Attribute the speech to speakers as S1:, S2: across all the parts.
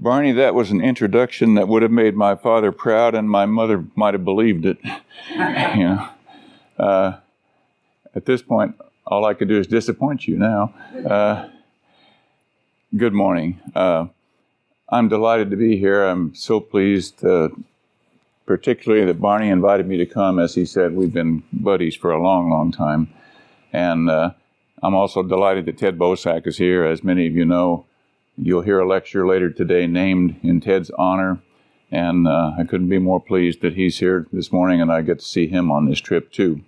S1: Barney, that was an introduction that would have made my father proud, and my mother might have believed it. At this point, all I could do is disappoint you now. Good morning. I'm delighted to be here. I'm so pleased, particularly that Barney invited me to come. As he said, we've been buddies for a long, long time. And I'm also delighted that Ted Bosak is here. As many of you know, you'll hear a lecture later today named in Ted's honor. And I couldn't be more pleased that he's here this morning, and I get to see him on this trip too.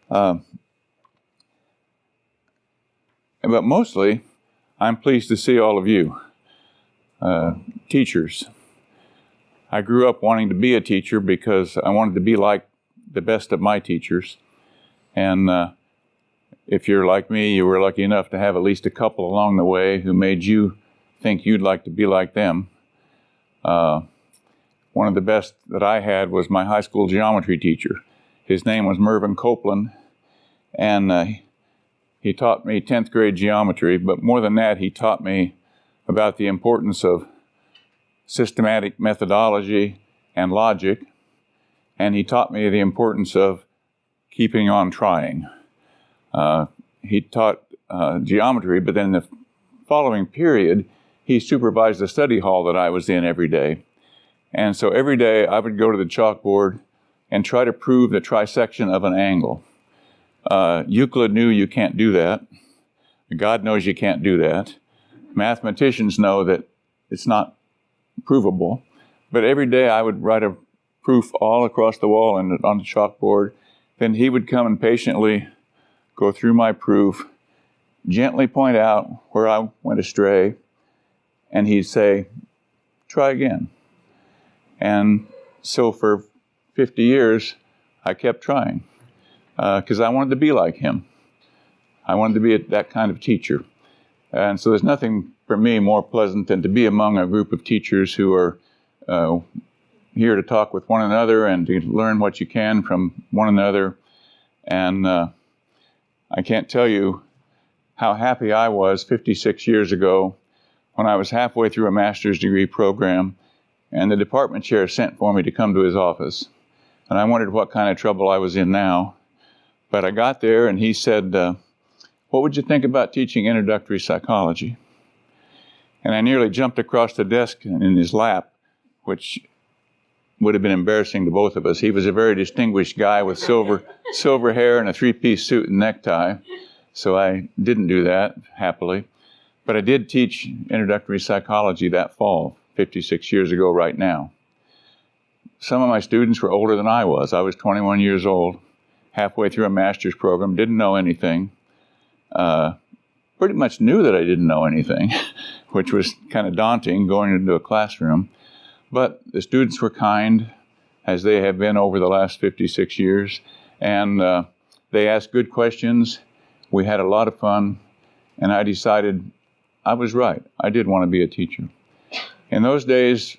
S1: But mostly, I'm pleased to see all of you, teachers. I grew up wanting to be a teacher because I wanted to be like the best of my teachers. And if you're like me, you were lucky enough to have at least a couple along the way who made you think you'd like to be like them. One of the best that I had was my high school geometry teacher. His name was Mervyn Copeland, and he taught me 10th grade geometry, but more than that, he taught me about the importance of systematic methodology and logic, and he taught me the importance of keeping on trying. He taught geometry, but then the following period, he supervised the study hall that I was in every day. And so every day I would go to the chalkboard and try to prove the trisection of an angle. Euclid knew you can't do that. God knows you can't do that. Mathematicians know that it's not provable. But every day I would write a proof all across the wall and on the chalkboard. Then he would come and patiently go through my proof, gently point out where I went astray, and he'd say, try again. And so for 50 years, I kept trying because I wanted to be like him. I wanted to be that kind of teacher. And so there's nothing for me more pleasant than to be among a group of teachers who are here to talk with one another and to learn what you can from one another. And I can't tell you how happy I was 56 years ago when I was halfway through a master's degree program and the department chair sent for me to come to his office. And I wondered what kind of trouble I was in now. But I got there and he said, what would you think about teaching introductory psychology? And I nearly jumped across the desk in his lap, which would have been embarrassing to both of us. He was a very distinguished guy with silver hair and a three-piece suit and necktie. So I didn't do that, happily. But I did teach introductory psychology that fall, 56 years ago right now. Some of my students were older than I was. I was 21 years old, halfway through a master's program, didn't know anything. Pretty much knew that I didn't know anything, which was kind of daunting going into a classroom. But the students were kind, as they have been over the last 56 years, and they asked good questions. We had a lot of fun, and I decided I was right. I did want to be a teacher. In those days,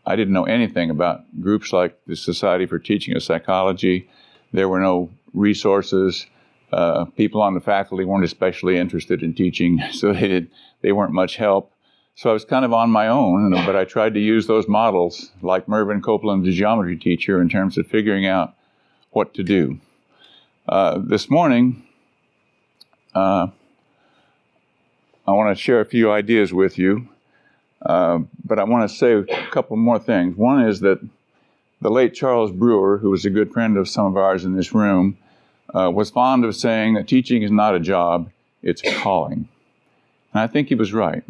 S1: I didn't know anything about groups like the Society for Teaching of Psychology. There were no resources. People on the faculty weren't especially interested in teaching, so they weren't much help. So I was kind of on my own, but I tried to use those models, like Mervyn Copeland, the geometry teacher, in terms of figuring out what to do. This morning, I want to share a few ideas with you, but I want to say a couple more things. One is that the late Charles Brewer, who was a good friend of some of ours in this room, was fond of saying that teaching is not a job, it's a calling. And I think he was right.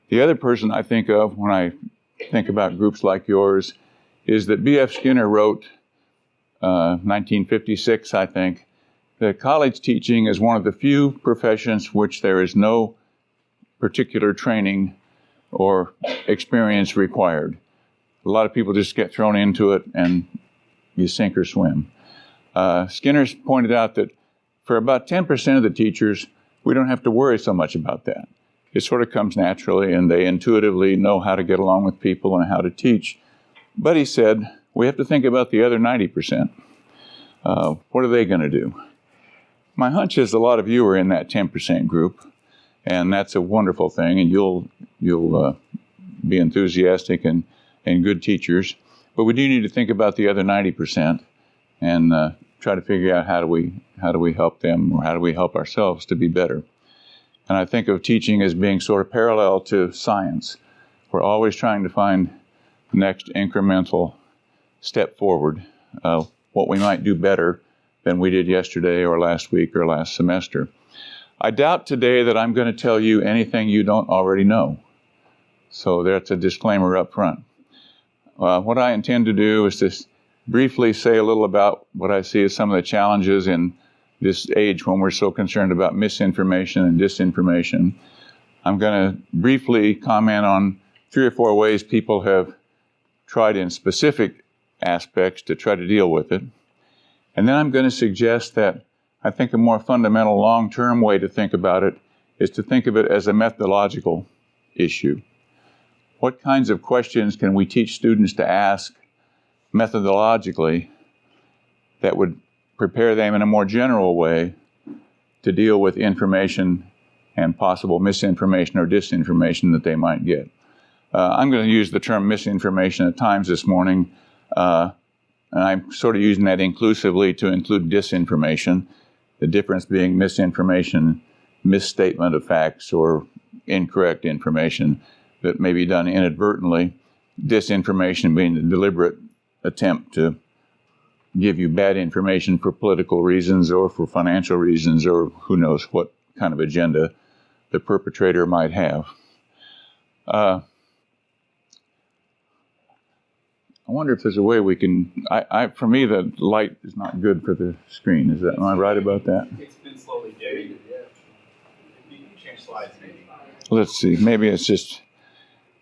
S1: The other person I think of when I think about groups like yours is that B.F. Skinner wrote, 1956, I think, that college teaching is one of the few professions which there is no particular training or experience required. A lot of people just get thrown into it and you sink or swim. Skinner's pointed out that for about 10% of the teachers, we don't have to worry so much about that. It sort of comes naturally and they intuitively know how to get along with people and how to teach. But he said, we have to think about the other 90%. What are they going to do? My hunch is a lot of you are in that 10% group, and that's a wonderful thing, and you'll be enthusiastic and good teachers. But we do need to think about the other 90% and try to figure out how do we help them, or how do we help ourselves to be better. And I think of teaching as being sort of parallel to science. We're always trying to find the next incremental step forward, what we might do better than we did yesterday or last week or last semester. I doubt today that I'm going to tell you anything you don't already know. So that's a disclaimer up front. What I intend to do is to briefly say a little about what I see as some of the challenges in this age when we're so concerned about misinformation and disinformation. I'm going to briefly comment on 3 or 4 ways people have tried in specific aspects to try to deal with it. And then I'm going to suggest that I think a more fundamental long-term way to think about it is to think of it as a methodological issue. What kinds of questions can we teach students to ask methodologically that would prepare them in a more general way to deal with information and possible misinformation or disinformation that they might get? I'm going to use the term misinformation at times this morning, and I'm sort of using that inclusively to include disinformation, the difference being misinformation, misstatement of facts, or incorrect information that may be done inadvertently, disinformation being the deliberate attempt to give you bad information for political reasons or for financial reasons or who knows what kind of agenda the perpetrator might have. I wonder if there's a way we can, for me, the light is not good for the screen. Am I right about that?
S2: It's been slowly getting. You can change slides maybe.
S1: Let's see, maybe it's just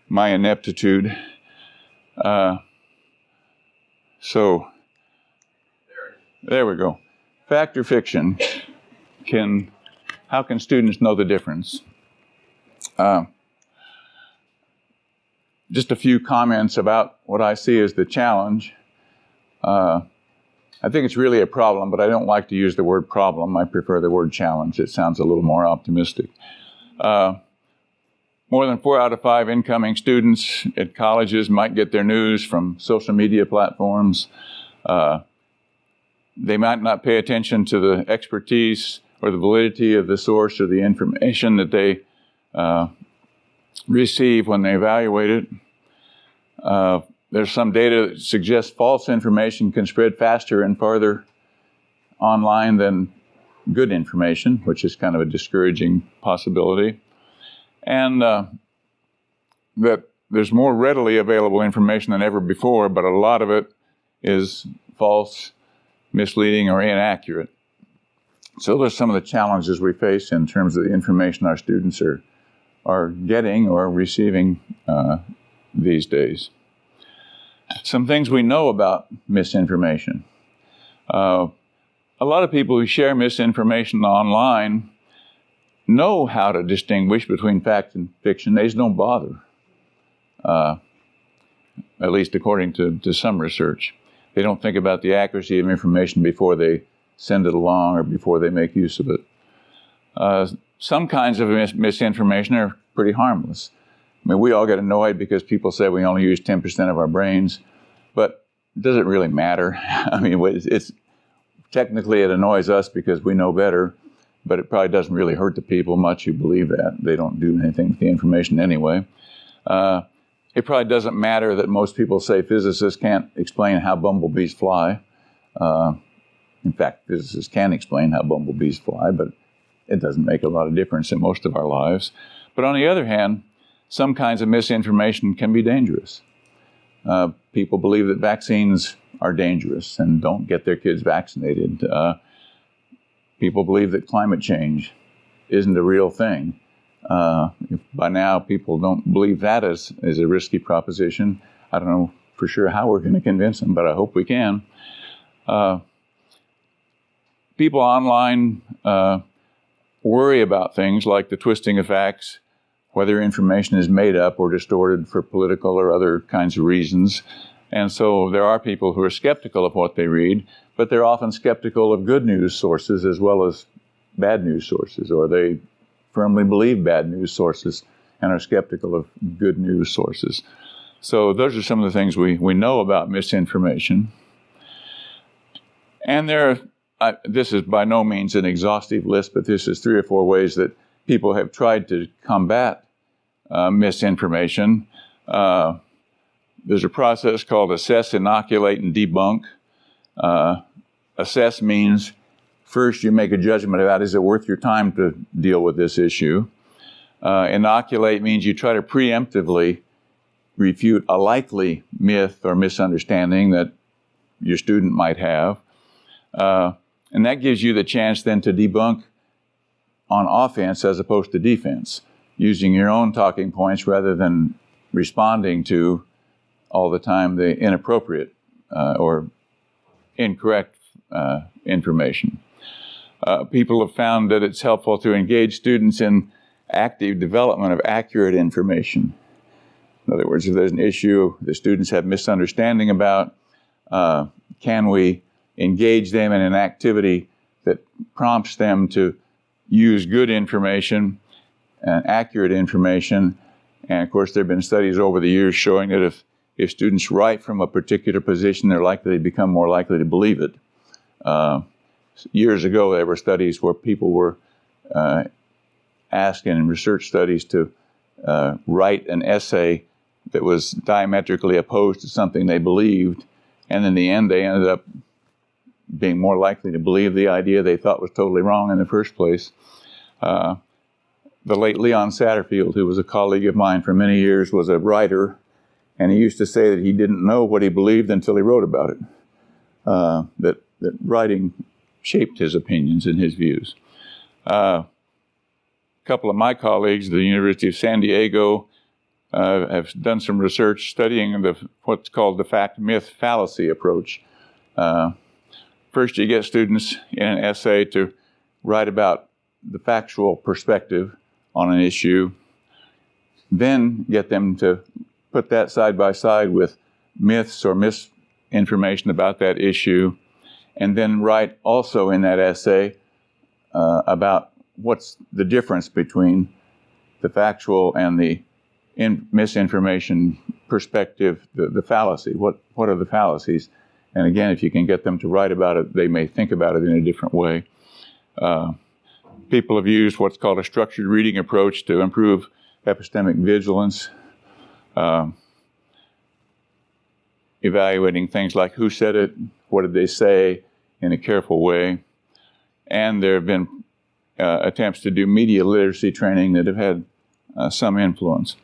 S1: my ineptitude. So, there we go. Fact or fiction? How can students know the difference? Just a few comments about what I see as the challenge. I think it's really a problem, but I don't like to use the word problem. I prefer the word challenge. It sounds a little more optimistic. More than 4 out of 5 incoming students at colleges might get their news from social media platforms. They might not pay attention to the expertise or the validity of the source or the information that they receive when they evaluate it. There's some data that suggests false information can spread faster and farther online than good information, which is kind of a discouraging possibility. And that there's more readily available information than ever before, but a lot of it is false, misleading, or inaccurate. So those are some of the challenges we face in terms of the information our students are getting or receiving these days. Some things we know about misinformation. A lot of people who share misinformation online know how to distinguish between fact and fiction. They just don't bother, at least according to some research. They don't think about the accuracy of information before they send it along or before they make use of it. Some kinds of misinformation are pretty harmless. I mean, we all get annoyed because people say we only use 10% of our brains, but does it really matter? I mean, it's technically it annoys us because we know better, but it probably doesn't really hurt the people much who believe that. They don't do anything with the information anyway. It probably doesn't matter that most people say physicists can't explain how bumblebees fly. In fact, physicists can explain how bumblebees fly, but it doesn't make a lot of difference in most of our lives. But on the other hand, some kinds of misinformation can be dangerous. People believe that vaccines are dangerous and don't get their kids vaccinated. People believe that climate change isn't a real thing. If by now people don't believe that is a risky proposition, I don't know for sure how we're going to convince them, but I hope we can. People online worry about things like the twisting of facts, whether information is made up or distorted for political or other kinds of reasons. And so there are people who are skeptical of what they read, but they're often skeptical of good news sources as well as bad news sources, or they firmly believe bad news sources and are skeptical of good news sources. So those are some of the things we know about misinformation. And this is by no means an exhaustive list, but this is 3 or 4 ways that people have tried to combat misinformation. There's a process called assess, inoculate, and debunk. Assess means first you make a judgment about, is it worth your time to deal with this issue? Inoculate means you try to preemptively refute a likely myth or misunderstanding that your student might have. And that gives you the chance then to debunk on offense as opposed to defense, using your own talking points rather than responding to all the time the inappropriate or incorrect information. People have found that it's helpful to engage students in active development of accurate information. In other words, if there's an issue the students have misunderstanding about, can we engage them in an activity that prompts them to use good information and accurate information? And of course, there have been studies over the years showing that if students write from a particular position, they're likely to become more likely to believe it. Years ago, there were studies where people were asked in research studies to write an essay that was diametrically opposed to something they believed, and in the end, they ended up being more likely to believe the idea they thought was totally wrong in the first place. The late Leon Satterfield, who was a colleague of mine for many years, was a writer, and he used to say that he didn't know what he believed until he wrote about it. That writing shaped his opinions and his views. A couple of my colleagues at the University of San Diego have done some research studying what's called the fact-myth fallacy approach. First, you get students in an essay to write about the factual perspective on an issue, then get them to put that side by side with myths or misinformation about that issue, and then write also in that essay about what's the difference between the factual and the misinformation perspective, the fallacy. What are the fallacies? And again, if you can get them to write about it, they may think about it in a different way. People have used what's called a structured reading approach to improve epistemic vigilance, evaluating things like who said it, what did they say, in a careful way. And there have been attempts to do media literacy training that have had some influence.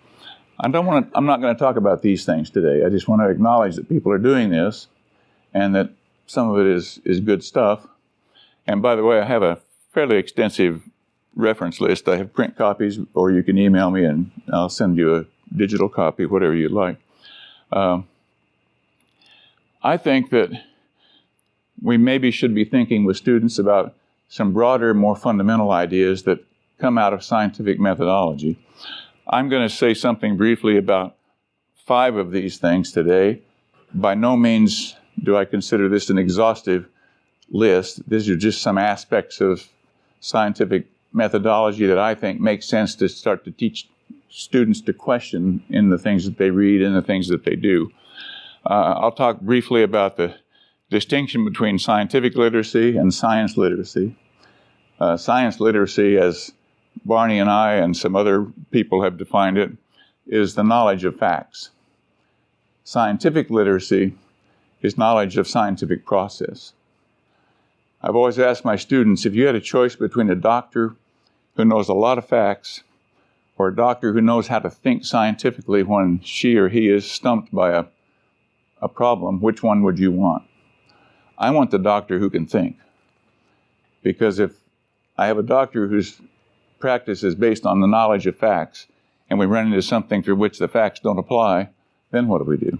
S1: I'm not going to talk about these things today. I just want to acknowledge that people are doing this and that some of it is good stuff. And by the way, I have a fairly extensive reference list. I have print copies, or you can email me and I'll send you a digital copy, whatever you'd like. I think that we maybe should be thinking with students about some broader, more fundamental ideas that come out of scientific methodology. I'm going to say something briefly about 5 of these things today. By no means do I consider this an exhaustive list. These are just some aspects of scientific methodology that I think make sense to start to teach students to question in the things that they read and the things that they do. I'll talk briefly about the distinction between scientific literacy and science literacy. Science literacy, as Barney and I and some other people have defined it, is the knowledge of facts. Scientific literacy is knowledge of scientific process. I've always asked my students, if you had a choice between a doctor who knows a lot of facts or a doctor who knows how to think scientifically when she or he is stumped by a problem, which one would you want? I want the doctor who can think. Because if I have a doctor whose practice is based on the knowledge of facts, and we run into something for which the facts don't apply, then what do we do?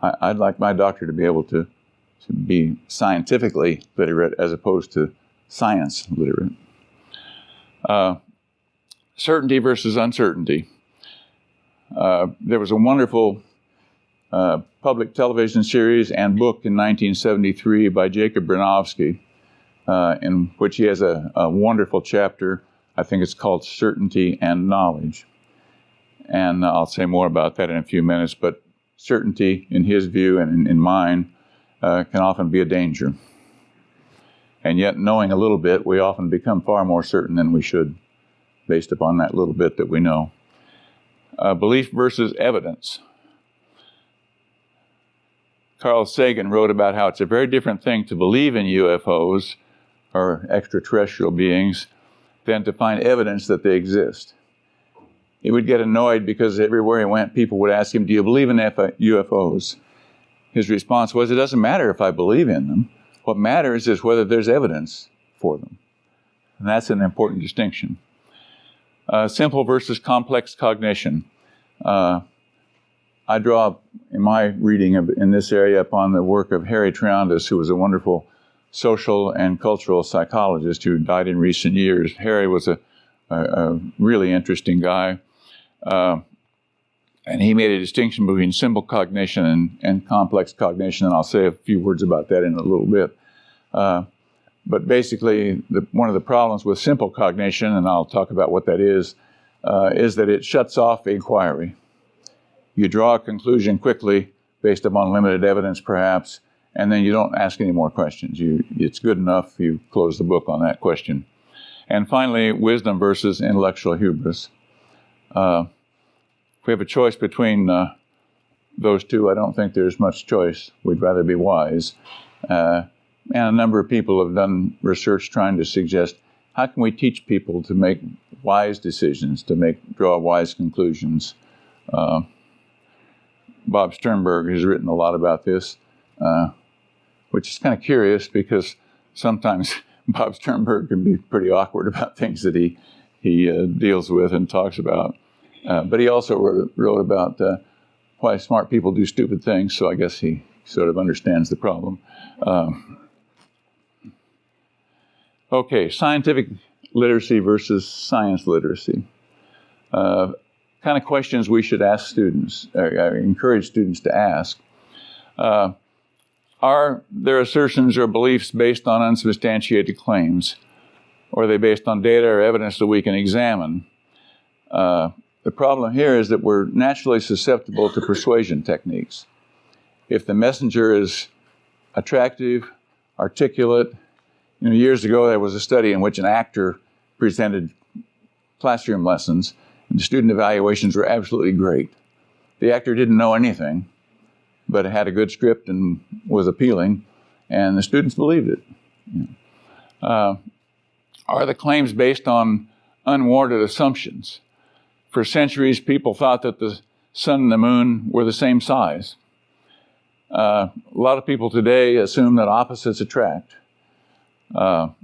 S1: I'd like my doctor to be able to be scientifically literate as opposed to science literate. Certainty versus uncertainty. There was a wonderful public television series and book in 1973 by Jacob Bronowski, in which he has a wonderful chapter. I think it's called Certainty and Knowledge. And I'll say more about that in a few minutes, but certainty, in his view and in mine, can often be a danger. And yet, knowing a little bit, we often become far more certain than we should, based upon that little bit that we know. Belief versus evidence. Carl Sagan wrote about how it's a very different thing to believe in UFOs, or extraterrestrial beings, than to find evidence that they exist. He would get annoyed because everywhere he went, people would ask him, "Do you believe in UFOs?" His response was, "It doesn't matter if I believe in them. What matters is whether there's evidence for them." And that's an important distinction. Simple versus complex cognition. I draw, in my reading in this area, upon the work of Harry Triandis, who was a wonderful social and cultural psychologist who died in recent years. Harry was a really interesting guy. And he made a distinction between simple cognition and complex cognition, and I'll say a few words about that in a little bit. But basically, one of the problems with simple cognition, and I'll talk about what that is that it shuts off inquiry. You draw a conclusion quickly based upon limited evidence, perhaps, and then you don't ask any more questions. It's good enough, you close the book on that question. And finally, wisdom versus intellectual hubris. If we have a choice between those two, I don't think there's much choice. We'd rather be wise. And a number of people have done research trying to suggest, how can we teach people to make wise decisions, to draw wise conclusions? Bob Sternberg has written a lot about this, which is kind of curious because sometimes Bob Sternberg can be pretty awkward about things that he deals with and talks about. But he also wrote about why smart people do stupid things, so I guess he sort of understands the problem. Okay, scientific literacy versus science literacy. Kind of questions we should ask students, encourage students to ask. Are their assertions or beliefs based on unsubstantiated claims? Or are they based on data or evidence that we can examine? The problem here is that we're naturally susceptible to persuasion techniques. If the messenger is attractive, articulate, years ago there was a study in which an actor presented classroom lessons, and the student evaluations were absolutely great. The actor didn't know anything, but it had a good script and was appealing, and the students believed it. Are the claims based on unwarranted assumptions? For centuries, people thought that the sun and the moon were the same size. A lot of people today assume that opposites attract, that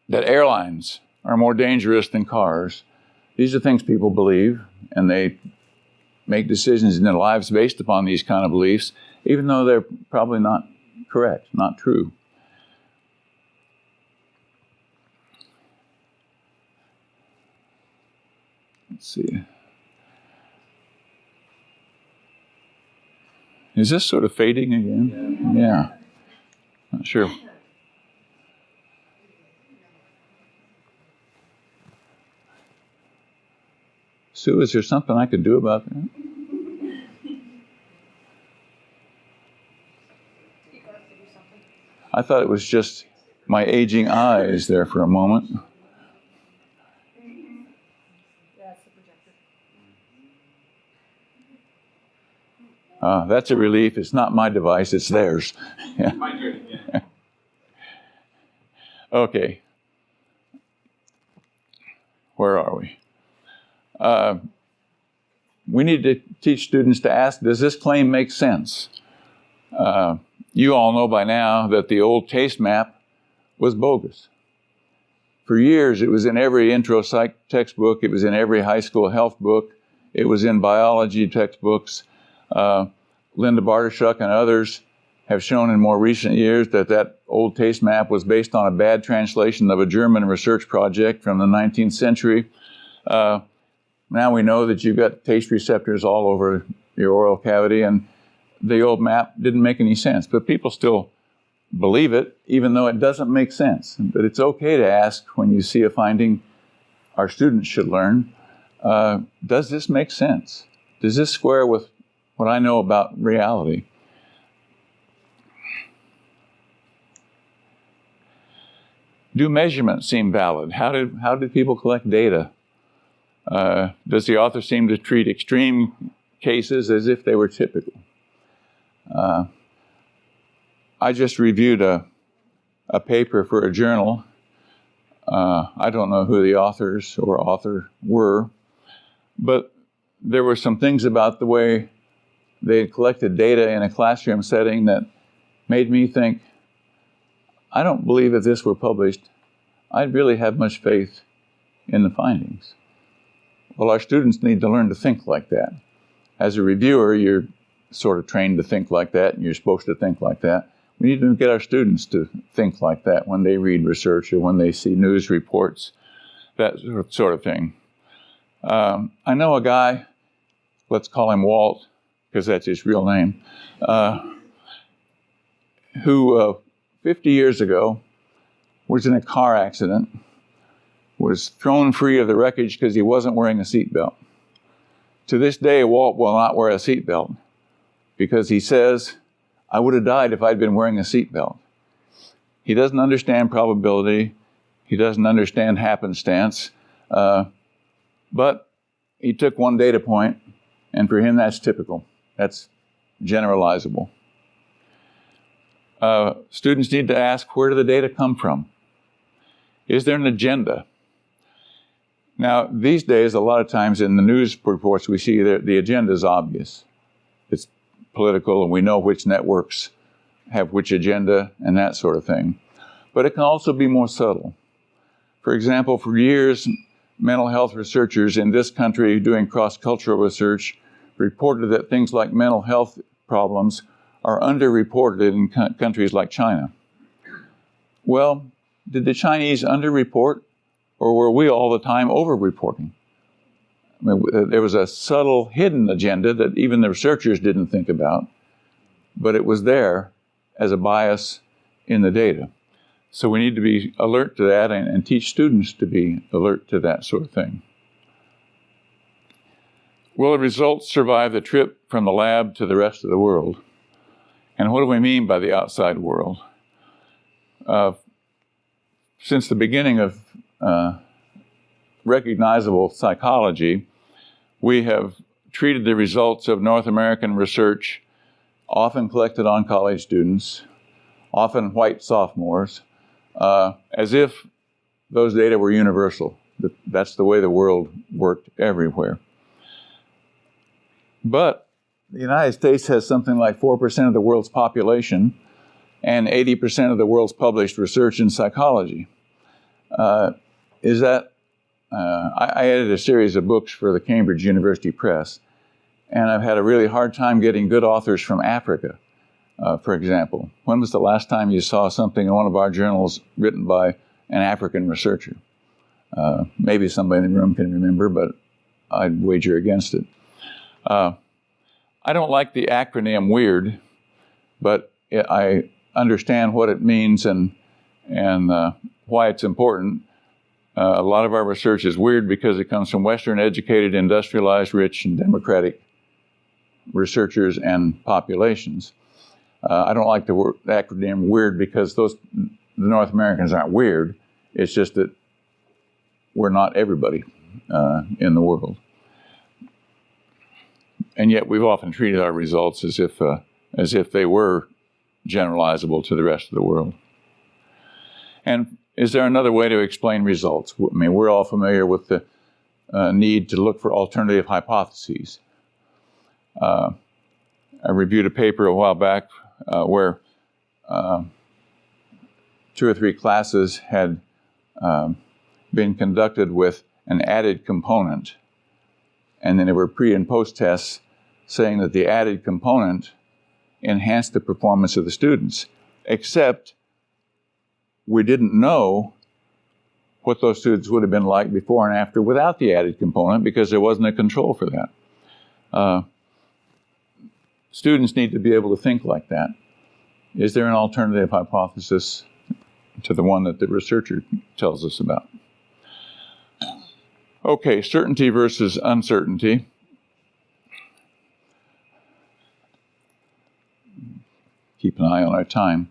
S1: airlines are more dangerous than cars. These are things people believe, and they make decisions in their lives based upon these kind of beliefs, even though they're probably not correct, not true. Let's see. Is this sort of fading again? Yeah. Not sure. Sue, is there something I could do about that? I thought it was just my aging eyes there for a moment. That's a relief. It's not my device, it's theirs. Yeah. Okay. Where are we? We need to teach students to ask, does this claim make sense? You all know by now that the old taste map was bogus. For years, it was in every intro psych textbook. It was in every high school health book. It was in biology textbooks. Linda Bartoshuk and others have shown in more recent years that old taste map was based on a bad translation of a German research project from the 19th century. Now we know that you've got taste receptors all over your oral cavity, and the old map didn't make any sense. But people still believe it, even though it doesn't make sense. But it's okay to ask when you see a finding our students should learn. Does this make sense? Does this square with what I know about reality? Do measurements seem valid? How did people collect data? Does the author seem to treat extreme cases as if they were typical? I just reviewed a paper for a journal. I don't know who the authors or author were, but there were some things about the way they had collected data in a classroom setting that made me think, I don't believe if this were published, I'd really have much faith in the findings. Well, our students need to learn to think like that. As a reviewer, you're sort of trained to think like that, and you're supposed to think like that. We need to get our students to think like that when they read research or when they see news reports, that sort of thing. I know a guy, let's call him Walt, because that's his real name, who 50 years ago was in a car accident, was thrown free of the wreckage because he wasn't wearing a seatbelt. To this day, Walt will not wear a seatbelt because he says, I would have died if I'd been wearing a seatbelt. He doesn't understand probability. He doesn't understand happenstance. But he took one data point, and for him, that's typical. That's generalizable. Students need to ask, where do the data come from? Is there an agenda? Now, these days, a lot of times in the news reports, we see that the agenda is obvious. It's political, and we know which networks have which agenda and that sort of thing. But it can also be more subtle. For example, for years, mental health researchers in this country doing cross-cultural research reported that things like mental health problems are underreported in countries like China. Well, did the Chinese underreport, or were we all the time overreporting? I mean, there was a subtle hidden agenda that even the researchers didn't think about, but it was there as a bias in the data. So we need to be alert to that and teach students to be alert to that sort of thing. Will the results survive the trip from the lab to the rest of the world? And what do we mean by the outside world? Since the beginning of recognizable psychology, we have treated the results of North American research, often collected on college students, often white sophomores, as if those data were universal. That's the way the world worked everywhere. But the United States has something like 4% of the world's population and 80% of the world's published research in psychology. I edited a series of books for the Cambridge University Press, and I've had a really hard time getting good authors from Africa, for example. When was the last time you saw something in one of our journals written by an African researcher? Maybe somebody in the room can remember, but I'd wager against it. I don't like the acronym WEIRD, but I understand what it means and why it's important. A lot of our research is weird because it comes from Western educated, industrialized, rich, and democratic researchers and populations. I don't like the acronym WEIRD because the North Americans aren't weird. It's just that we're not everybody in the world. And yet we've often treated our results as if they were generalizable to the rest of the world. And is there another way to explain results? I mean, we're all familiar with the need to look for alternative hypotheses. I reviewed a paper a while back where 2 or 3 classes had been conducted with an added component. And then there were pre- and post-tests saying that the added component enhanced the performance of the students, except we didn't know what those students would have been like before and after without the added component because there wasn't a control for that. Students need to be able to think like that. Is there an alternative hypothesis to the one that the researcher tells us about? Okay, certainty versus uncertainty. Keep an eye on our time.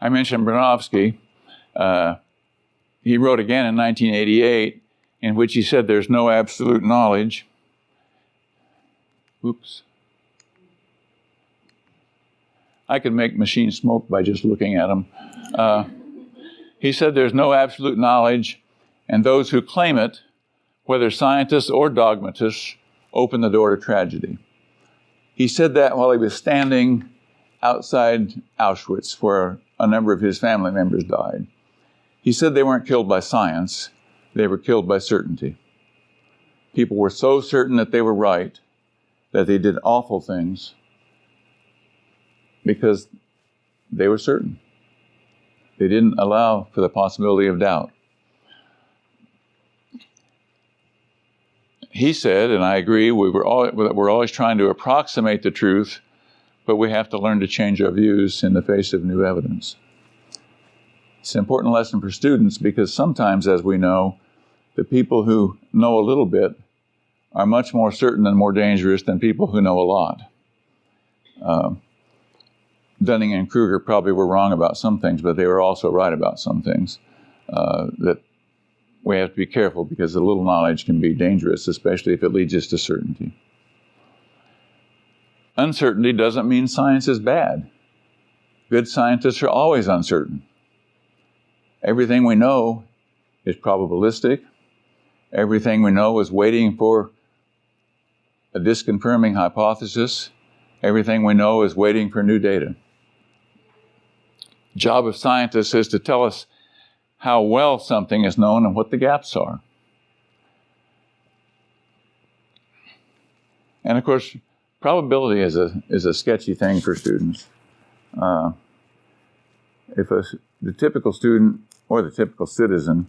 S1: I mentioned Bronowski. He wrote again in 1988, in which he said there's no absolute knowledge. Oops. I could make machines smoke by just looking at them. He said there's no absolute knowledge, and those who claim it, whether scientists or dogmatists, open the door to tragedy. He said that while he was standing outside Auschwitz, where a number of his family members died. He said they weren't killed by science, they were killed by certainty. People were so certain that they were right that they did awful things because they were certain. They didn't allow for the possibility of doubt. He said, and I agree, we're always trying to approximate the truth, but we have to learn to change our views in the face of new evidence. It's an important lesson for students because sometimes, as we know, the people who know a little bit are much more certain and more dangerous than people who know a lot. Dunning and Kruger probably were wrong about some things, but they were also right about some things. That we have to be careful because a little knowledge can be dangerous, especially if it leads us to certainty. Uncertainty doesn't mean science is bad. Good scientists are always uncertain. Everything we know is probabilistic. Everything we know is waiting for a disconfirming hypothesis. Everything we know is waiting for new data. The job of scientists is to tell us how well something is known and what the gaps are. And of course, probability is a sketchy thing for students. If the typical student or the typical citizen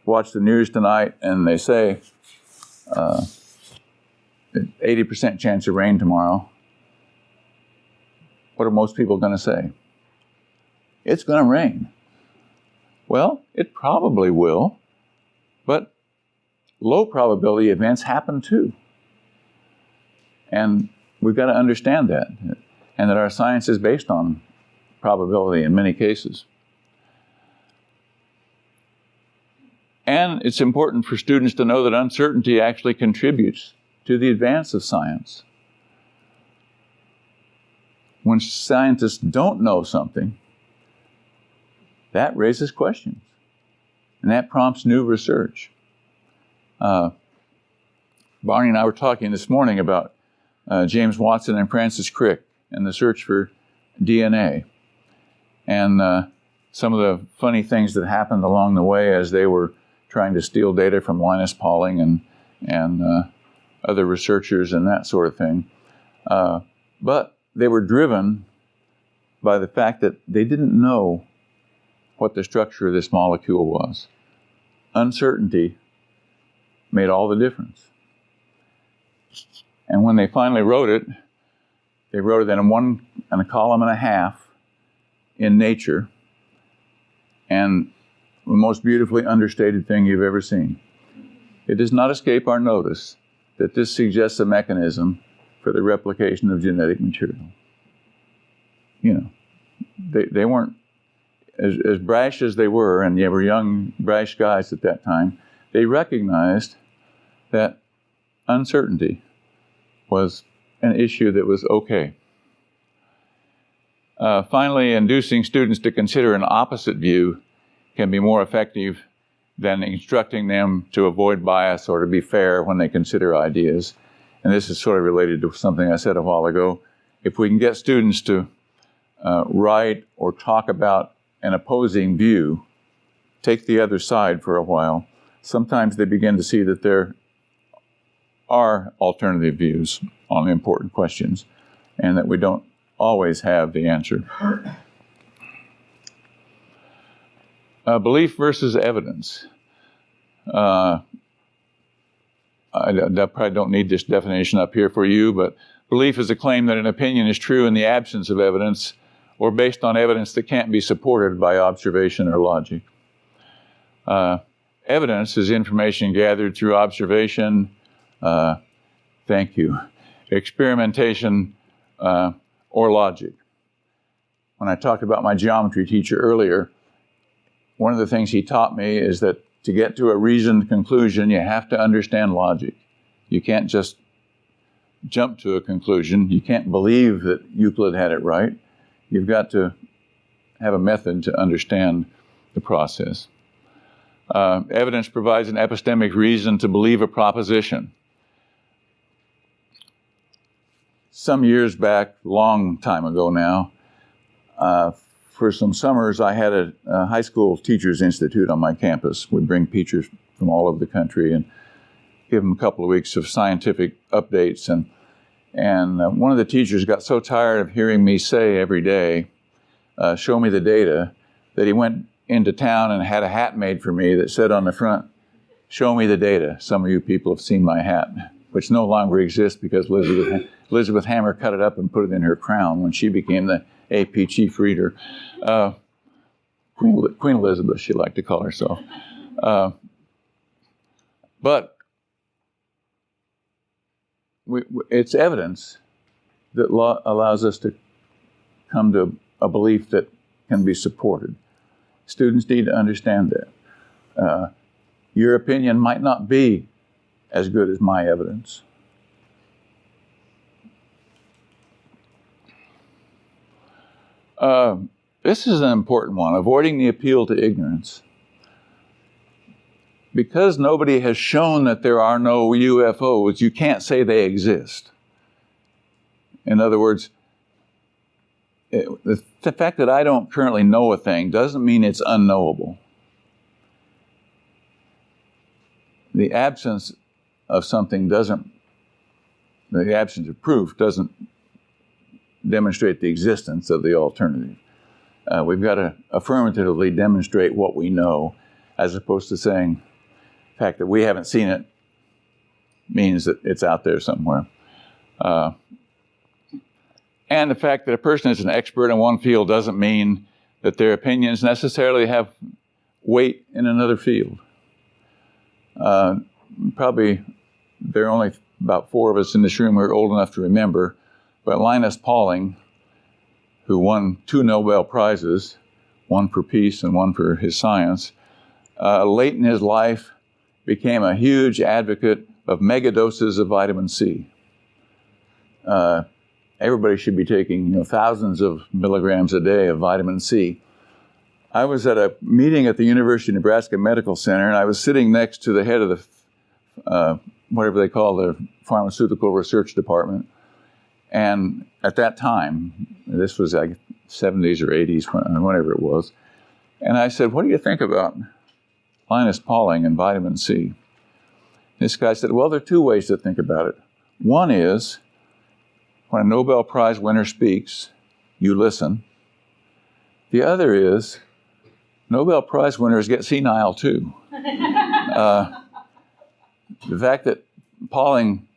S1: watch the news tonight and they say 80% chance of rain tomorrow, what are most people going to say? It's going to rain. Well, it probably will, but low probability events happen too. And we've got to understand that, and that our science is based on probability in many cases. And it's important for students to know that uncertainty actually contributes to the advance of science. When scientists don't know something, that raises questions, and that prompts new research. Barney and I were talking this morning about James Watson and Francis Crick and the search for DNA, and some of the funny things that happened along the way as they were trying to steal data from Linus Pauling and other researchers and that sort of thing. But they were driven by the fact that they didn't know what the structure of this molecule was. Uncertainty made all the difference. And when they finally wrote it, they wrote it in a column and a half in Nature, and the most beautifully understated thing you've ever seen. It does not escape our notice that this suggests a mechanism for the replication of genetic material. You know, they weren't, as brash as they were, and they were young, brash guys at that time, they recognized that uncertainty was an issue that was okay. Finally, inducing students to consider an opposite view can be more effective than instructing them to avoid bias or to be fair when they consider ideas. And this is sort of related to something I said a while ago. If we can get students to write or talk about an opposing view, take the other side for a while, sometimes they begin to see that there are alternative views on important questions and that we don't always have the answer. Belief versus evidence. I probably don't need this definition up here for you, but belief is a claim that an opinion is true in the absence of evidence or based on evidence that can't be supported by observation or logic. Evidence is information gathered through observation, experimentation, or logic. When I talked about my geometry teacher earlier, one of the things he taught me is that to get to a reasoned conclusion, you have to understand logic. You can't just jump to a conclusion. You can't believe that Euclid had it right. You've got to have a method to understand the process. Evidence provides an epistemic reason to believe a proposition. Some years back, long time ago now, for some summers, I had a high school teachers institute on my campus. We'd bring teachers from all over the country and give them a couple of weeks of scientific updates. And one of the teachers got so tired of hearing me say every day, show me the data, that he went into town and had a hat made for me that said on the front, show me the data. Some of you people have seen my hat, which no longer exists because Elizabeth Hammer cut it up and put it in her crown when she became the AP chief reader. Queen Elizabeth, she liked to call herself. But it's evidence that allows us to come to a belief that can be supported. Students need to understand that. Your opinion might not be as good as my evidence. This is an important one, avoiding the appeal to ignorance. Because nobody has shown that there are no UFOs, you can't say they exist. In other words, the fact that I don't currently know a thing doesn't mean it's unknowable. The absence of something the absence of proof doesn't demonstrate the existence of the alternative. We've got to affirmatively demonstrate what we know, as opposed to saying the fact that we haven't seen it means that it's out there somewhere. And the fact that a person is an expert in one field doesn't mean that their opinions necessarily have weight in another field. Probably there are only about 4 of us in this room who are old enough to remember, but Linus Pauling, who won 2 Nobel Prizes, one for peace and one for his science, late in his life became a huge advocate of megadoses of vitamin C. Everybody should be taking thousands of milligrams a day of vitamin C. I was at a meeting at the University of Nebraska Medical Center, and I was sitting next to the head of the, whatever they call the pharmaceutical research department. And at that time, this was like 70s or 80s, whenever it was, and I said, what do you think about Linus Pauling and vitamin C? This guy said, well, there are 2 ways to think about it. One is, when a Nobel Prize winner speaks, you listen. The other is, Nobel Prize winners get senile too. The fact that Pauling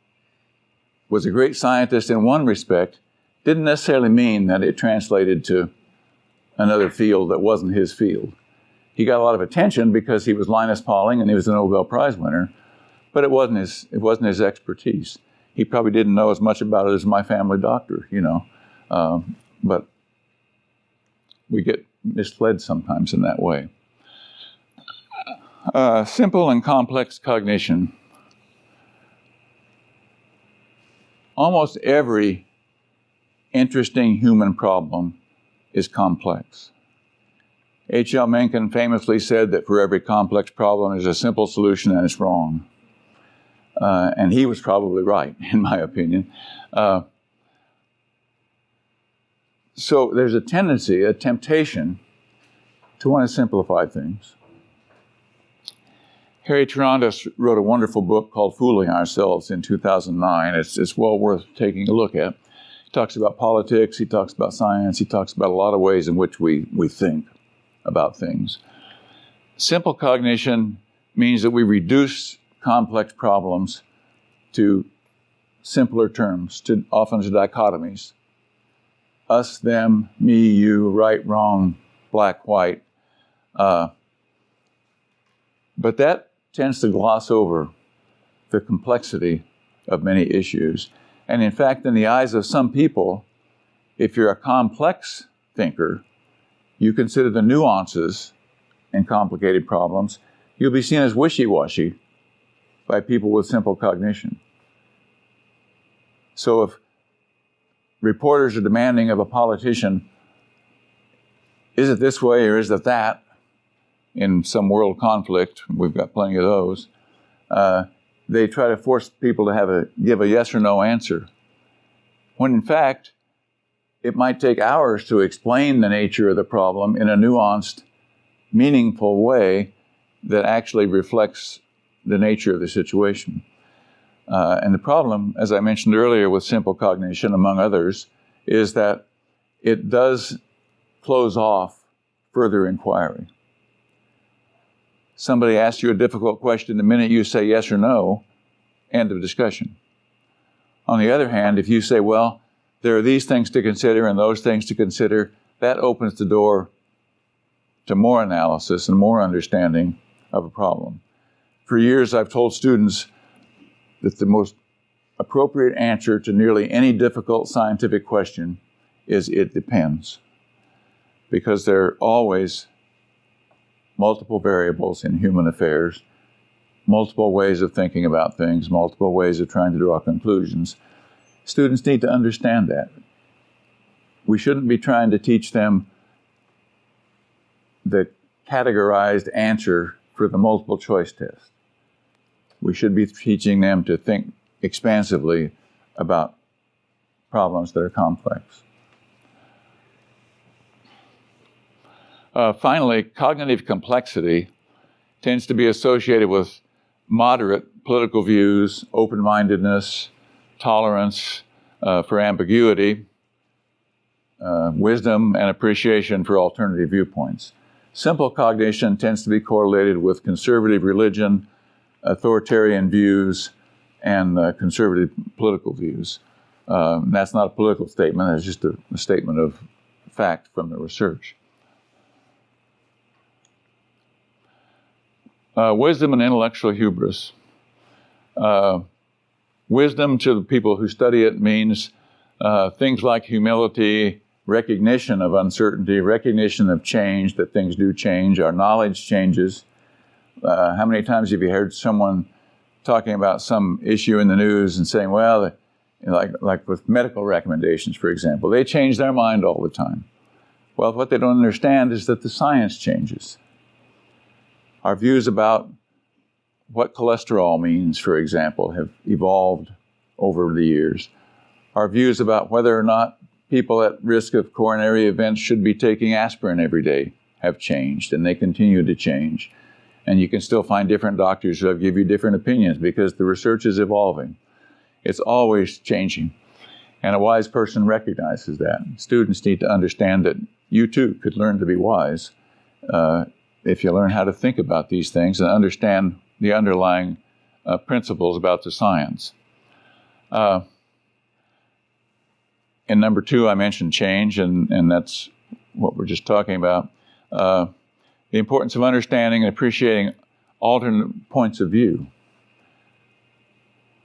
S1: was a great scientist in one respect didn't necessarily mean that it translated to another field that wasn't his field. He got a lot of attention because he was Linus Pauling and he was a Nobel Prize winner, but it wasn't his expertise. He probably didn't know as much about it as my family doctor, but we get misled sometimes in that way. Simple and complex cognition. Almost every interesting human problem is complex. H.L. Mencken famously said that for every complex problem there's a simple solution and it's wrong. And he was probably right, in my opinion. So there's a tendency, a temptation, to want to simplify things. Harry Tarandos wrote a wonderful book called Fooling Ourselves in 2009. It's well worth taking a look at. He talks about politics, he talks about science, he talks about a lot of ways in which we think about things. Simple cognition means that we reduce complex problems to simpler terms, often to dichotomies. Us, them, me, you, right, wrong, black, white. But that tends to gloss over the complexity of many issues. And in fact, in the eyes of some people, if you're a complex thinker, you consider the nuances in complicated problems, you'll be seen as wishy-washy by people with simple cognition. So if reporters are demanding of a politician, is it this way or is it that, in some world conflict, we've got plenty of those, they try to force people to give a yes or no answer. When in fact, it might take hours to explain the nature of the problem in a nuanced, meaningful way that actually reflects the nature of the situation. And the problem, as I mentioned earlier with simple cognition, among others, is that it does close off further inquiry. Somebody asks you a difficult question, the minute you say yes or no, end of discussion. On the other hand, if you say, well, there are these things to consider and those things to consider, that opens the door to more analysis and more understanding of a problem. For years, I've told students that the most appropriate answer to nearly any difficult scientific question is it depends. Because there are always multiple variables in human affairs, multiple ways of thinking about things, multiple ways of trying to draw conclusions. Students need to understand that. We shouldn't be trying to teach them the categorized answer for the multiple choice test. We should be teaching them to think expansively about problems that are complex. Finally, cognitive complexity tends to be associated with moderate political views, open-mindedness, tolerance for ambiguity, wisdom and appreciation for alternative viewpoints. Simple cognition tends to be correlated with conservative religion, authoritarian views, and conservative political views. That's not a political statement, it's just a statement of fact from the research. Wisdom and intellectual hubris. Wisdom to the people who study it means things like humility, recognition of uncertainty, recognition of change, that things do change, our knowledge changes. How many times have you heard someone talking about some issue in the news and saying, well, like with medical recommendations, for example, they change their mind all the time. Well, what they don't understand is that the science changes. Our views about what cholesterol means, for example, have evolved over the years. Our views about whether or not people at risk of coronary events should be taking aspirin every day have changed, and they continue to change. And you can still find different doctors who give you different opinions because the research is evolving. It's always changing. And a wise person recognizes that. Students need to understand that you too could learn to be wise if you learn how to think about these things and understand the underlying principles about the science. In number 2, I mentioned change, and that's what we're just talking about. The importance of understanding and appreciating alternate points of view.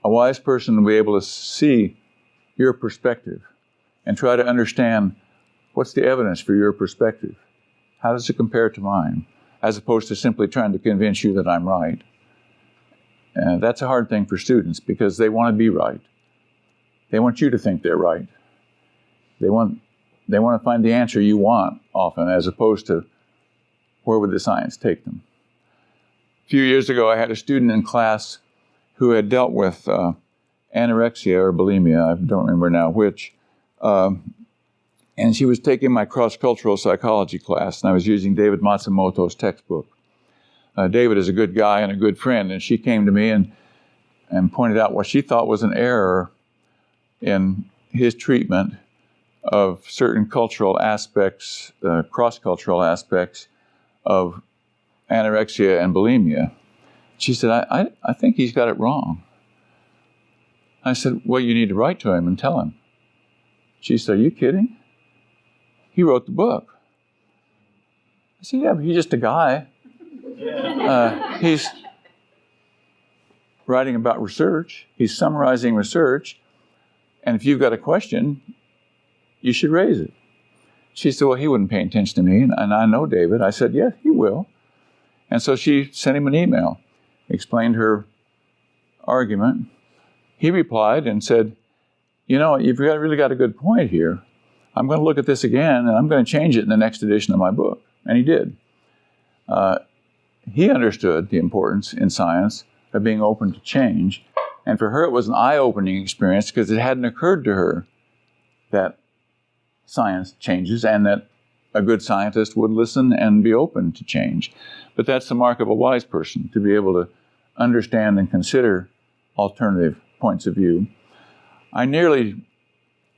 S1: A wise person will be able to see your perspective and try to understand what's the evidence for your perspective. How does it compare to mine? As opposed to simply trying to convince you that I'm right. And that's a hard thing for students because they want to be right. They want you to think they're right. They want to find the answer you want often, as opposed to where would the science take them. A few years ago, I had a student in class who had dealt with anorexia or bulimia, I don't remember now which, and she was taking my cross-cultural psychology class, and I was using David Matsumoto's textbook. David is a good guy and a good friend, and she came to me and pointed out what she thought was an error in his treatment of certain cultural aspects, cross-cultural aspects of anorexia and bulimia. She said, I think he's got it wrong. I said, well, you need to write to him and tell him. She said, are you kidding? He wrote the book. I said, yeah, but he's just a guy. He's writing about research. He's summarizing research. And if you've got a question, you should raise it. She said, well, he wouldn't pay attention to me. And I know David. I said, yeah, he will. And so she sent him an email, explained her argument. He replied and said, you know, you've really got a good point here. I'm going to look at this again, and I'm going to change it in the next edition of my book. And he did. He understood the importance in science of being open to change. And for her, it was an eye-opening experience because it hadn't occurred to her that science changes and that a good scientist would listen and be open to change. But that's the mark of a wise person, to be able to understand and consider alternative points of view. I nearly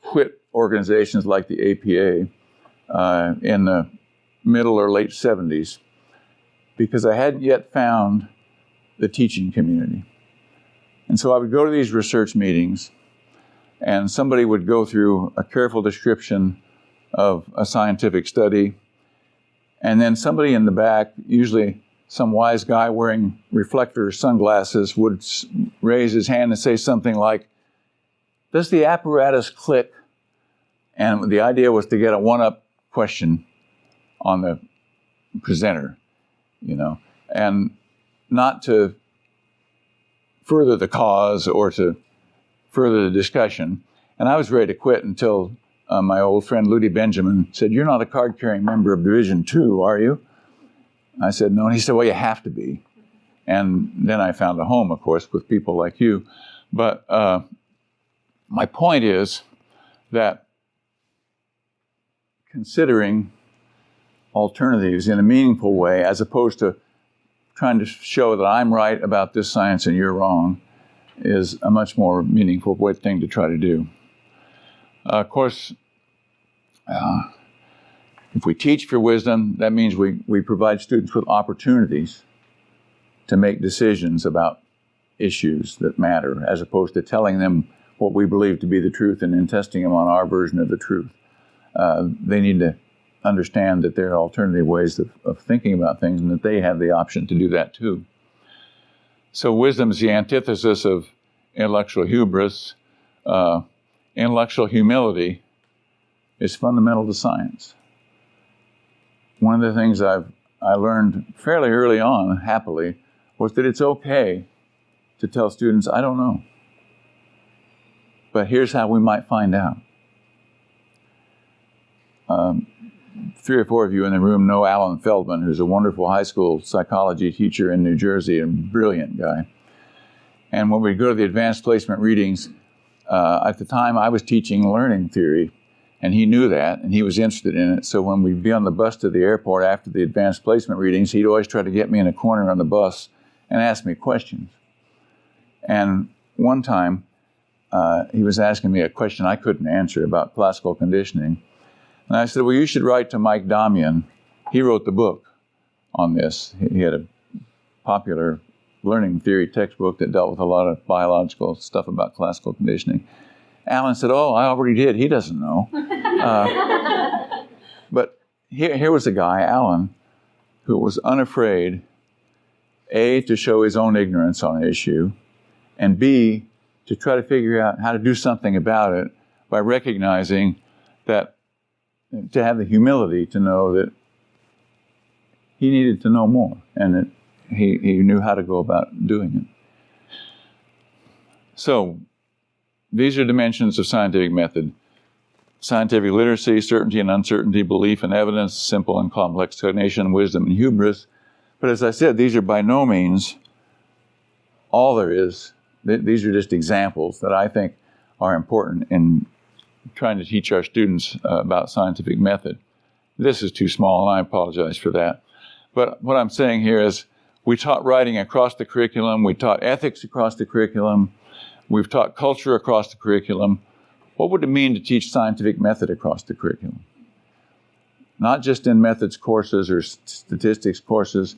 S1: quit organizations like the APA in the middle or late 70s because I hadn't yet found the teaching community. And so I would go to these research meetings, and somebody would go through a careful description of a scientific study, and then somebody in the back, usually some wise guy wearing reflector sunglasses, would raise his hand and say something like, does the apparatus click? And the idea was to get a one-up question on the presenter, you know, and not to further the cause or to further the discussion. And I was ready to quit until my old friend Ludi Benjamin said, you're not a card-carrying member of Division 2, are you? I said, no. And he said, well, you have to be. And then I found a home, of course, with people like you. But my point is that considering alternatives in a meaningful way, as opposed to trying to show that I'm right about this science and you're wrong, is a much more meaningful thing to try to do. Of course, if we teach for wisdom, that means we provide students with opportunities to make decisions about issues that matter, as opposed to telling them what we believe to be the truth and then testing them on our version of the truth. They need to understand that there are alternative ways of thinking about things and that they have the option to do that too. So wisdom is the antithesis of intellectual hubris. Intellectual humility is fundamental to science. One of the things I learned fairly early on, happily, was that it's okay to tell students, I don't know. But here's how we might find out. 3 or 4 of you in the room know Alan Feldman, who's a wonderful high school psychology teacher in New Jersey, a brilliant guy. And when we go to the advanced placement readings, at the time I was teaching learning theory, and he knew that, and he was interested in it. So when we'd be on the bus to the airport after the advanced placement readings, he'd always try to get me in a corner on the bus and ask me questions. And one time, he was asking me a question I couldn't answer about classical conditioning. And I said, well, you should write to Mike Damian. He wrote the book on this. He had a popular learning theory textbook that dealt with a lot of biological stuff about classical conditioning. Alan said, oh, I already did. He doesn't know. But here was a guy, Alan, who was unafraid, A, to show his own ignorance on an issue, and B, to try to figure out how to do something about it by recognizing that, to have the humility to know that he needed to know more and that he knew how to go about doing it. So, these are dimensions of scientific method. Scientific literacy, certainty and uncertainty, belief and evidence, simple and complex cognition, wisdom and hubris. But as I said, these are by no means all there is. These are just examples that I think are important in trying to teach our students about scientific method. This is too small, and I apologize for that. But what I'm saying here is we taught writing across the curriculum, we taught ethics across the curriculum, we've taught culture across the curriculum. What would it mean to teach scientific method across the curriculum? Not just in methods courses or statistics courses,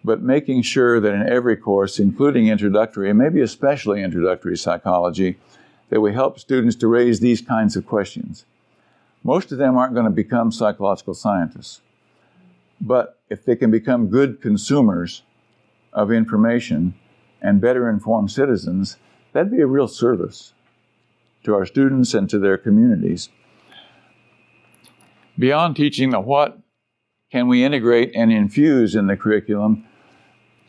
S1: but making sure that in every course, including introductory, and maybe especially introductory psychology, that we help students to raise these kinds of questions. Most of them aren't going to become psychological scientists. But if they can become good consumers of information and better informed citizens, that'd be a real service to our students and to their communities. Beyond teaching the what, can we integrate and infuse in the curriculum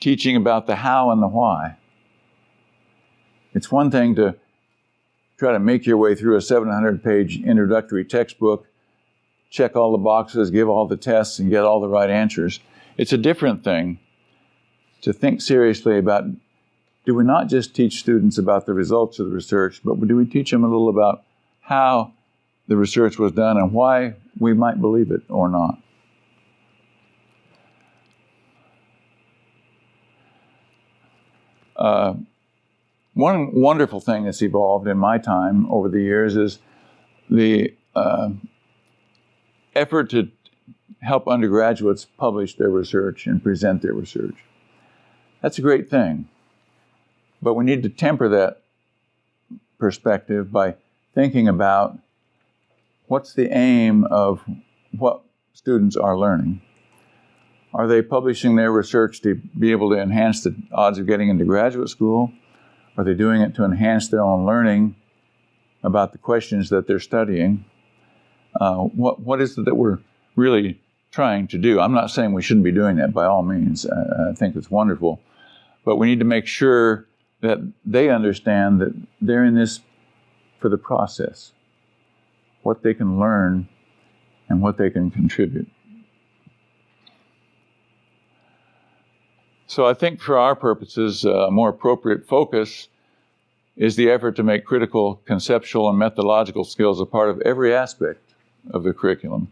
S1: teaching about the how and the why? It's one thing to try to make your way through a 700-page introductory textbook, check all the boxes, give all the tests, and get all the right answers. It's a different thing to think seriously about, do we not just teach students about the results of the research, but do we teach them a little about how the research was done and why we might believe it or not? One wonderful thing that's evolved in my time over the years is the effort to help undergraduates publish their research and present their research. That's a great thing. But we need to temper that perspective by thinking about what's the aim of what students are learning. Are they publishing their research to be able to enhance the odds of getting into graduate school? Are they doing it to enhance their own learning about the questions that they're studying? What is it that we're really trying to do? I'm not saying we shouldn't be doing that by all means. I think it's wonderful. But we need to make sure that they understand that they're in this for the process, what they can learn and what they can contribute. So I think for our purposes, a more appropriate focus is the effort to make critical, conceptual, and methodological skills a part of every aspect of the curriculum,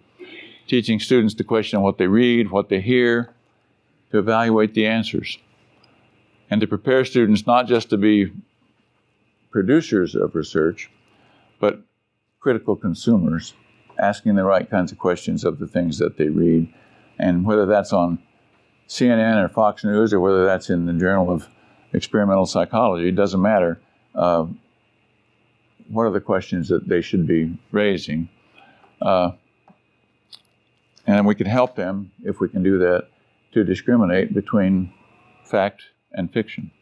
S1: teaching students to question what they read, what they hear, to evaluate the answers, and to prepare students not just to be producers of research, but critical consumers, asking the right kinds of questions of the things that they read, and whether that's on CNN or Fox News, or whether that's in the Journal of Experimental Psychology, it doesn't matter. What are the questions that they should be raising? And we can help them, if we can do that, to discriminate between fact and fiction.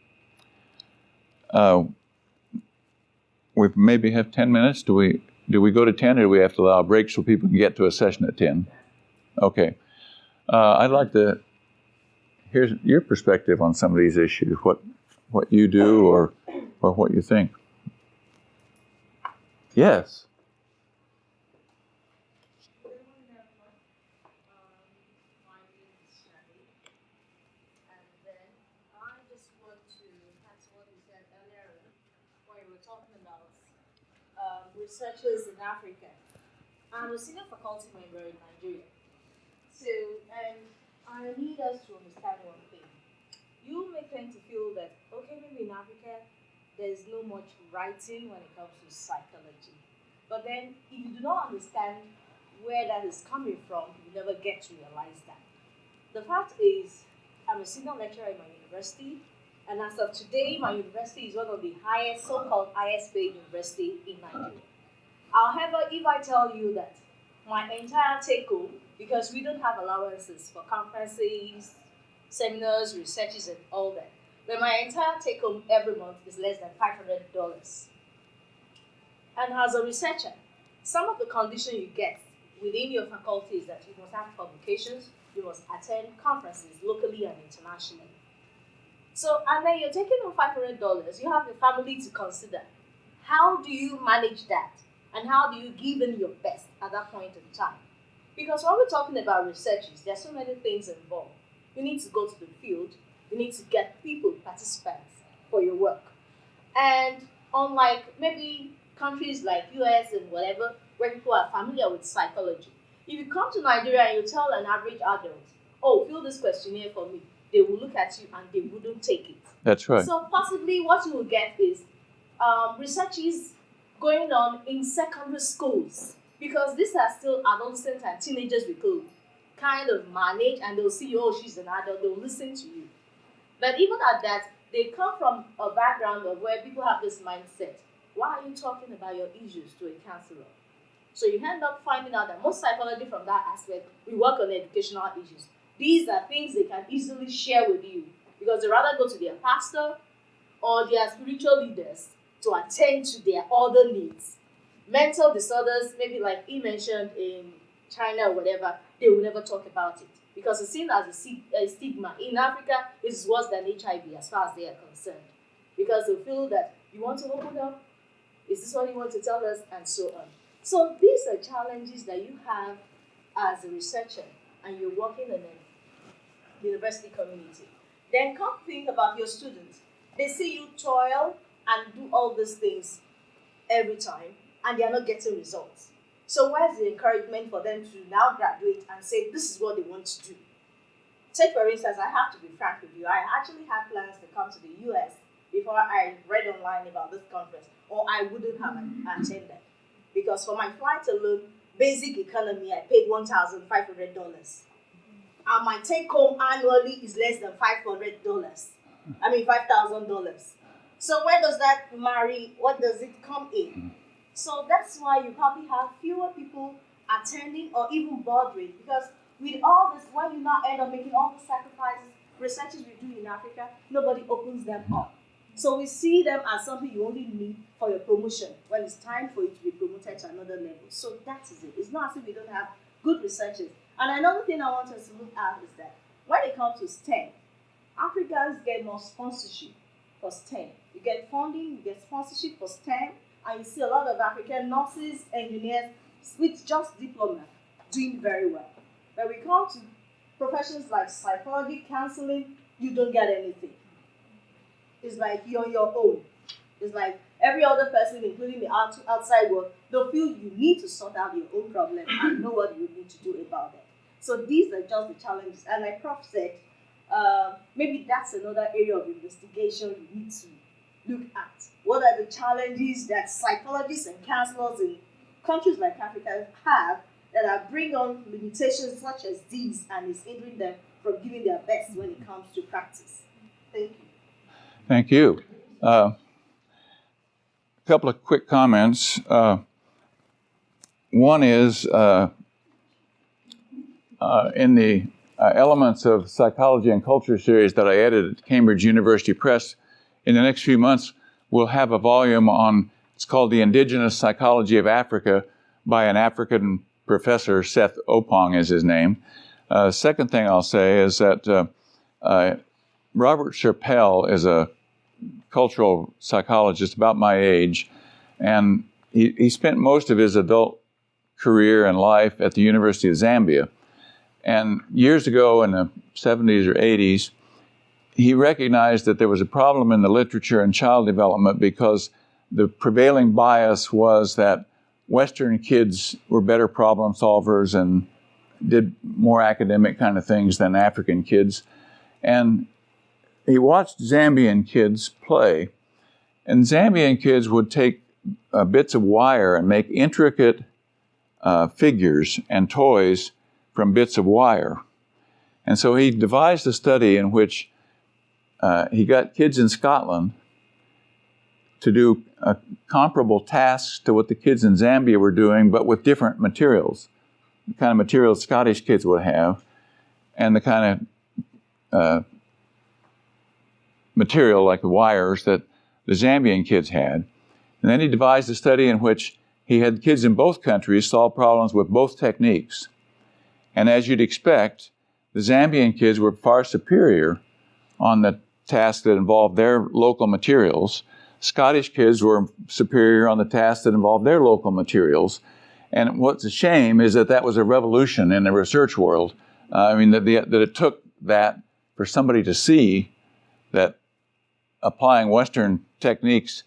S1: We maybe have 10 minutes. Do we go to 10, or do we have to allow breaks so people can get to a session at 10? Okay. I'd like to here's your perspective on some of these issues, what you do or what you think. Yes.
S3: Researchers in Africa. I'm a senior faculty member in Nigeria. So, I need us to understand one thing. You may tend to feel that, okay, maybe in Africa, there's no much writing when it comes to psychology. But then, if you do not understand where that is coming from, you never get to realize that. The fact is, I'm a senior lecturer in my university, and as of today, my university is one of the highest, so-called highest paid university in Nigeria. However, if I tell you that my entire take-home, because we don't have allowances for conferences, seminars, researches, and all that, but my entire take-home every month is less than $500. And as a researcher, some of the conditions you get within your faculty is that you must have publications, you must attend conferences locally and internationally. So, and then you're taking on $500, you have a family to consider. How do you manage that? And how do you give in your best at that point in time? Because when we're talking about researches, there are so many things involved. You need to go to the field. You need to get people, participants for your work. And unlike maybe countries like US and whatever, where people are familiar with psychology, if you come to Nigeria and you tell an average adult, oh, fill this questionnaire for me, they will look at you and they wouldn't take it.
S1: That's right.
S3: So possibly what you will get is researches going on in secondary schools, because these are still adolescents and teenagers we could kind of manage, and they'll see you, oh, she's an adult, they'll listen to you. But even at that, they come from a background of where people have this mindset. Why are you talking about your issues to a counselor? So you end up finding out that most psychology from that aspect, we work on educational issues. These are things they can easily share with you because they rather go to their pastor or their spiritual leaders to attend to their other needs. Mental disorders, maybe like he mentioned in China or whatever, they will never talk about it because it's seen as a stigma. In Africa, it's worse than HIV as far as they are concerned, because they feel that you want to open up, is this what you want to tell us, and so on. So these are challenges that you have as a researcher and you're working in a university community. Then come think about your students. They see you toil and do all these things every time, and they are not getting results. So where's the encouragement for them to now graduate and say this is what they want to do? Take for instance, I have to be frank with you, I actually had plans to come to the US before I read online about this conference, or I wouldn't have attended. Because for my flight alone, basic economy, I paid $1,500. And my take home annually is less than $500. $5,000. So where does that marry? What does it come in? So that's why you probably have fewer people attending or even bothering, because with all this, when you now end up making all the sacrifices, researches we do in Africa, nobody opens them up. So we see them as something you only need for your promotion when it's time for you to be promoted to another level. So that is it. It's not as if we don't have good researchers. And another thing I want us to look at is that when it comes to STEM, Africans get more sponsorship for STEM. You get funding, you get sponsorship for STEM, and you see a lot of African nurses, engineers with just diploma doing very well. When we come to professions like psychology, counseling, you don't get anything. It's like you're on your own. It's like every other person, including the outside world, they'll feel you need to sort out your own problem and know what you need to do about it. So these are just the challenges. And like Prof said, maybe that's another area of investigation you need to look at. What are the challenges that psychologists and counselors in countries like Africa have that are bring on limitations such as these and is hindering them from giving their best when it comes to practice? Thank you.
S1: Thank you. A couple of quick comments. One is in the Elements of Psychology and Culture series that I edited at Cambridge University Press, in the next few months, we'll have a volume on, it's called The Indigenous Psychology of Africa by an African professor, Seth Opong is his name. Second thing I'll say is that Robert Chappell is a cultural psychologist about my age, and he spent most of his adult career and life at the University of Zambia. And years ago in the 70s or 80s, he recognized that there was a problem in the literature and child development because the prevailing bias was that Western kids were better problem solvers and did more academic kind of things than African kids. And he watched Zambian kids play, and Zambian kids would take bits of wire and make intricate figures and toys from bits of wire. And so he devised a study in which he got kids in Scotland to do comparable tasks to what the kids in Zambia were doing, but with different materials, the kind of materials Scottish kids would have, and the kind of material like the wires that the Zambian kids had. And then he devised a study in which he had kids in both countries solve problems with both techniques. And as you'd expect, the Zambian kids were far superior on the tasks that involved their local materials. Scottish kids were superior on the tasks that involved their local materials. And what's a shame is that was a revolution in the research world. That it took that for somebody to see that applying Western techniques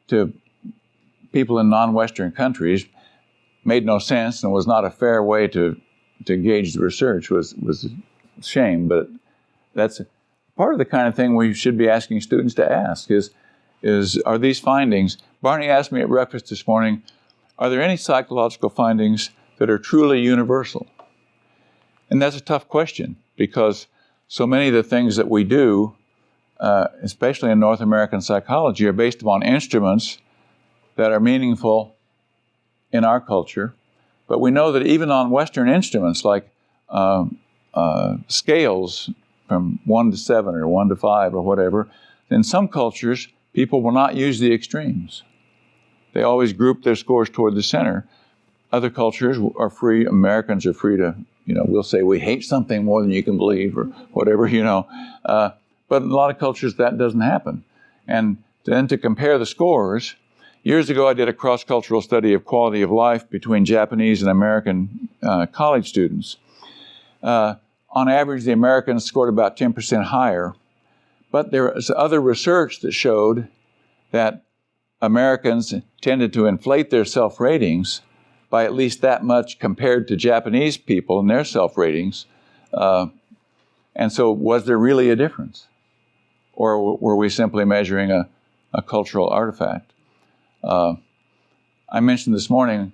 S1: to people in non-Western countries made no sense and was not a fair way to gauge the research was a shame. But that's part of the kind of thing we should be asking students to ask is are these findings, Barney asked me at breakfast this morning, are there any psychological findings that are truly universal? And that's a tough question because so many of the things that we do, especially in North American psychology, are based upon instruments that are meaningful in our culture. But we know that even on Western instruments like scales, from 1 to 7 or 1 to 5 or whatever. In some cultures, people will not use the extremes. They always group their scores toward the center. Other cultures are free. Americans are free to, we'll say we hate something more than you can believe or whatever, But in a lot of cultures, that doesn't happen. And then to compare the scores, years ago, I did a cross-cultural study of quality of life between Japanese and American college students. On average, the Americans scored about 10% higher. But there was other research that showed that Americans tended to inflate their self-ratings by at least that much compared to Japanese people and their self-ratings. And so was there really a difference? Or were we simply measuring a cultural artifact? I mentioned this morning,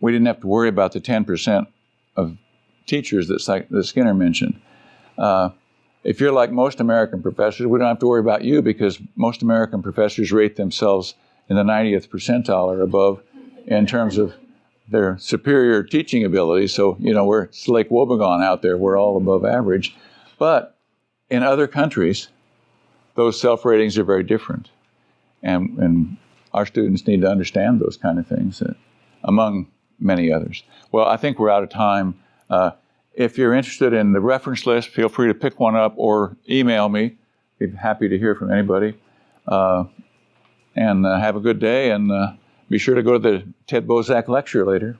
S1: we didn't have to worry about the 10% of teachers that Skinner mentioned. If you're like most American professors, we don't have to worry about you because most American professors rate themselves in the 90th percentile or above in terms of their superior teaching ability. So, we're it's Lake Wobegon out there. We're all above average. But in other countries, those self-ratings are very different. And our students need to understand those kind of things, among many others. Well, I think we're out of time. If you're interested in the reference list, feel free to pick one up or email me. Be happy to hear from anybody. And have a good day, and be sure to go to the Ted Bozak lecture later.